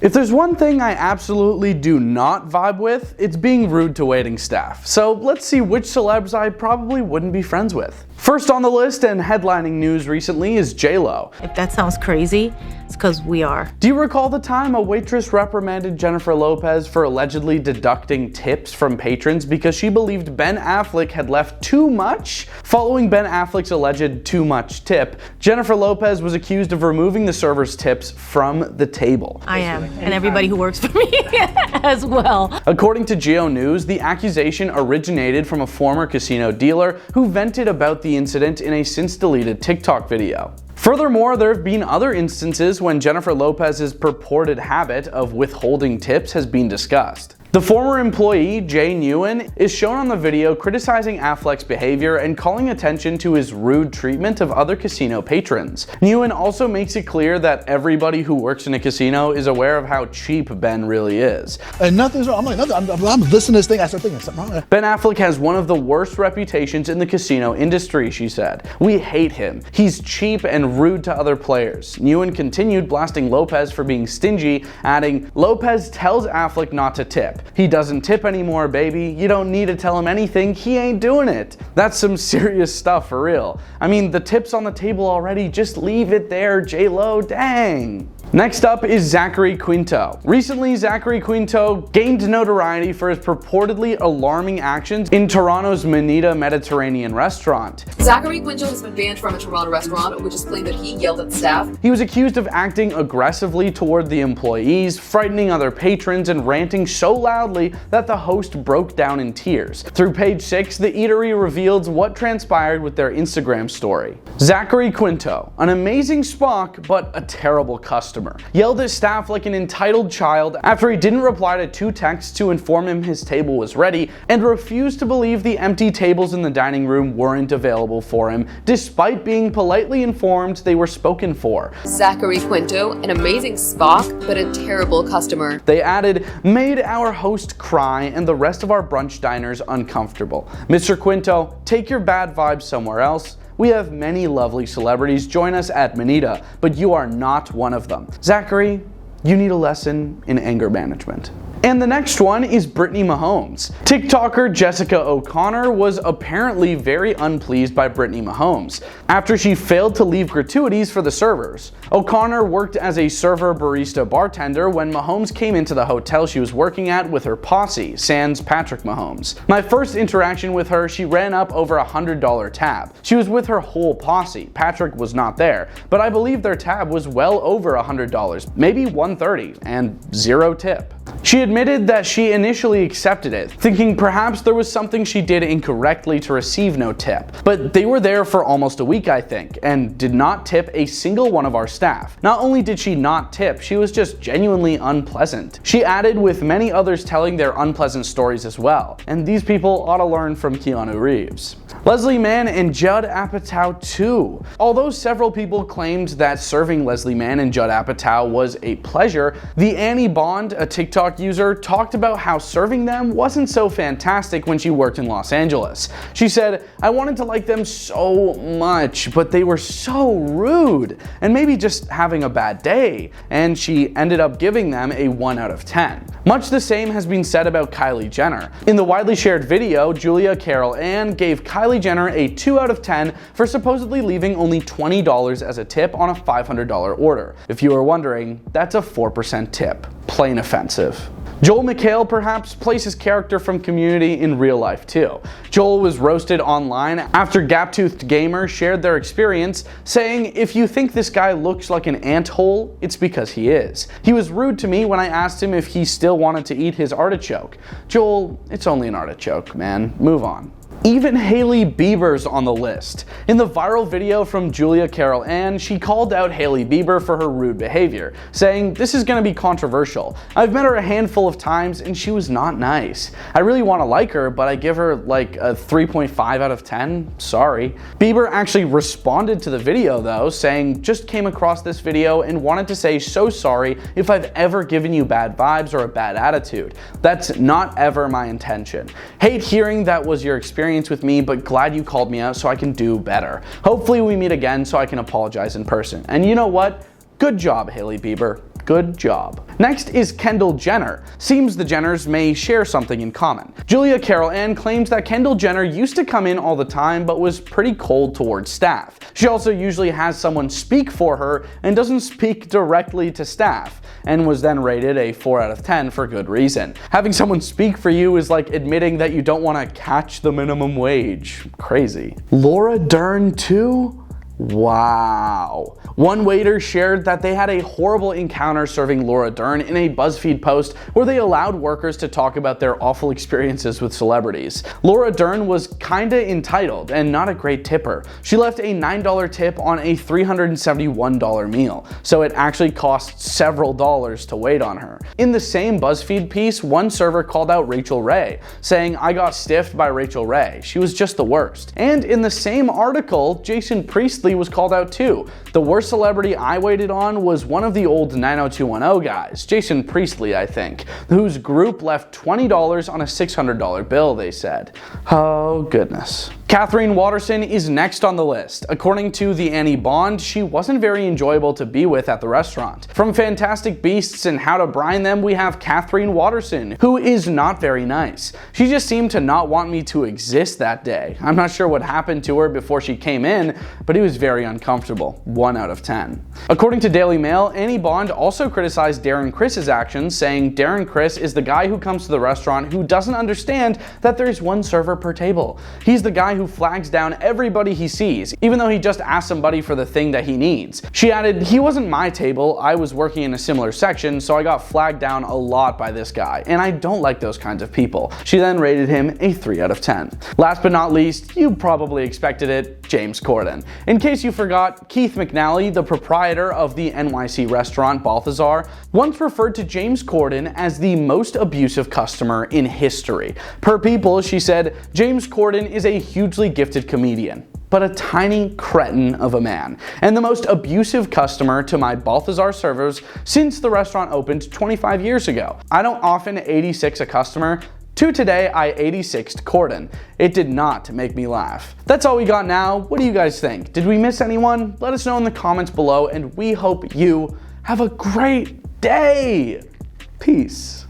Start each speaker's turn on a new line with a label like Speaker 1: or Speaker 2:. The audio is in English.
Speaker 1: If there's one thing I absolutely do not vibe with, it's being rude to waiting staff. So let's see which celebs I probably wouldn't be friends with. First on the list and headlining news recently is J-Lo.
Speaker 2: If that sounds crazy, it's because we are.
Speaker 1: Do you recall the time a waitress reprimanded Jennifer Lopez for allegedly deducting tips from patrons because she believed Ben Affleck had left too much? Following Ben Affleck's alleged too much tip, Jennifer Lopez was accused of removing the server's tips from the table.
Speaker 2: I am, and everybody who works for me as well.
Speaker 1: According to Geo News, the accusation originated from a former casino dealer who vented about the incident in a since-deleted TikTok video. Furthermore, there have been other instances when Jennifer Lopez's purported habit of withholding tips has been discussed. The former employee, Jay Nguyen, is shown on the video criticizing Affleck's behavior and calling attention to his rude treatment of other casino patrons. Nguyen also makes it clear that everybody who works in a casino is aware of how cheap Ben really is.
Speaker 3: And nothing's wrong. I'm listening to this thing, I start thinking something wrong.
Speaker 1: Ben Affleck has one of the worst reputations in the casino industry, she said. We hate him. He's cheap and rude to other players. Nguyen continued blasting Lopez for being stingy, adding, Lopez tells Affleck not to tip. He doesn't tip anymore, baby. You don't need to tell him anything. He ain't doing it. That's some serious stuff for real. I mean, the tip's on the table already. Just leave it there, J-Lo. Dang. Next up is Zachary Quinto. Recently, Zachary Quinto gained notoriety for his purportedly alarming actions in Toronto's Manita Mediterranean restaurant.
Speaker 4: Zachary Quinto has been banned from a Toronto restaurant, which is claimed that he yelled at staff.
Speaker 1: He was accused of acting aggressively toward the employees, frightening other patrons, and ranting so loudly that the host broke down in tears. Through page 6, the eatery revealed what transpired with their Instagram story. Zachary Quinto, an amazing Spock, but a terrible customer, yelled at staff like an entitled child after he didn't reply to 2 texts to inform him his table was ready, and refused to believe the empty tables in the dining room weren't available for him, despite being politely informed they were spoken for.
Speaker 4: Zachary Quinto, an amazing Spock, but a terrible customer.
Speaker 1: They added, made our host cry and the rest of our brunch diners uncomfortable. Mr. Quinto, take your bad vibes somewhere else. We have many lovely celebrities join us at Manita, but you are not one of them. Zachary, you need a lesson in anger management. And the next one is Britney Mahomes. TikToker Jessica O'Connor was apparently very unpleased by Britney Mahomes after she failed to leave gratuities for the servers. O'Connor worked as a server barista bartender when Mahomes came into the hotel she was working at with her posse, sans Patrick Mahomes. My first interaction with her, she ran up over $100 tab. She was with her whole posse. Patrick was not there, but I believe their tab was well over $100, maybe $130, and 0 tip. She admitted that she initially accepted it, thinking perhaps there was something she did incorrectly to receive no tip. But they were there for almost a week, I think, and did not tip a single one of our staff. Not only did she not tip, she was just genuinely unpleasant. She added, with many others telling their unpleasant stories as well. And these people ought to learn from Keanu Reeves. Leslie Mann and Judd Apatow too. Although several people claimed that serving Leslie Mann and Judd Apatow was a pleasure, the Annie Bond, a TikTok user, talked about how serving them wasn't so fantastic when she worked in Los Angeles. She said, I wanted to like them so much, but they were so rude, and maybe just having a bad day, and she ended up giving them a 1 out of 10. Much the same has been said about Kylie Jenner. In the widely shared video, Julia Carol Ann gave Kylie Jenner a 2 out of 10 for supposedly leaving only $20 as a tip on a $500 order. If you were wondering, that's a 4% tip. Plain offensive. Joel McHale perhaps plays his character from Community in real life too. Joel was roasted online after gap-toothed gamers shared their experience, saying, if you think this guy looks like an ant-hole, it's because he is. He was rude to me when I asked him if he still wanted to eat his artichoke. Joel, it's only an artichoke, man. Move on. Even Hailey Bieber's on the list. In the viral video from Julia Carol Ann, she called out Hailey Bieber for her rude behavior, saying, this is gonna be controversial. I've met her a handful of times and she was not nice. I really wanna like her, but I give her like a 3.5 out of 10, sorry. Bieber actually responded to the video though, saying, just came across this video and wanted to say so sorry if I've ever given you bad vibes or a bad attitude. That's not ever my intention. Hate hearing that was your experience with me, but glad you called me out so I can do better. Hopefully we meet again so I can apologize in person. And you know what? Good job, Hailey Bieber. Good job. Next is Kendall Jenner. Seems the Jenners may share something in common. Julia Carol Ann claims that Kendall Jenner used to come in all the time but was pretty cold towards staff. She also usually has someone speak for her and doesn't speak directly to staff, and was then rated a 4 out of 10 for good reason. Having someone speak for you is like admitting that you don't want to catch the minimum wage. Crazy. Laura Dern too? Wow. One waiter shared that they had a horrible encounter serving Laura Dern in a BuzzFeed post where they allowed workers to talk about their awful experiences with celebrities. Laura Dern was kinda entitled and not a great tipper. She left a $9 tip on a $371 meal, so it actually cost several dollars to wait on her. In the same BuzzFeed piece, one server called out Rachel Ray, saying, "I got stiffed by Rachel Ray. She was just the worst." And in the same article, Jason Priestley was called out too. The worst celebrity I waited on was one of the old 90210 guys, Jason Priestley I think, whose group left $20 on a $600 bill, they said. Oh goodness. Katherine Waterston is next on the list. According to the Annie Bond, she wasn't very enjoyable to be with at the restaurant. From Fantastic Beasts and How to Brine Them, we have Katherine Waterston, who is not very nice. She just seemed to not want me to exist that day. I'm not sure what happened to her before she came in, but it was very uncomfortable. 1 out of 10. According to Daily Mail, Annie Bond also criticized Darren Criss's actions, saying Darren Criss is the guy who comes to the restaurant who doesn't understand that there's one server per table. He's the guy who flags down everybody he sees, even though he just asked somebody for the thing that he needs. She added, "He wasn't my table, I was working in a similar section, so I got flagged down a lot by this guy, and I don't like those kinds of people." She then rated him a 3 out of 10. Last but not least, you probably expected it, James Cordon. In case you forgot, Keith McNally, the proprietor of the NYC restaurant Balthazar, once referred to James Cordon as the most abusive customer in history. Per People, she said, "James Cordon is a hugely gifted comedian, but a tiny cretin of a man, and the most abusive customer to my Balthazar servers since the restaurant opened 25 years ago. I don't often 86 a customer. To today, I 86'd Cordon. It did not make me laugh." That's all we got now. What do you guys think? Did we miss anyone? Let us know in the comments below, and we hope you have a great day. Peace.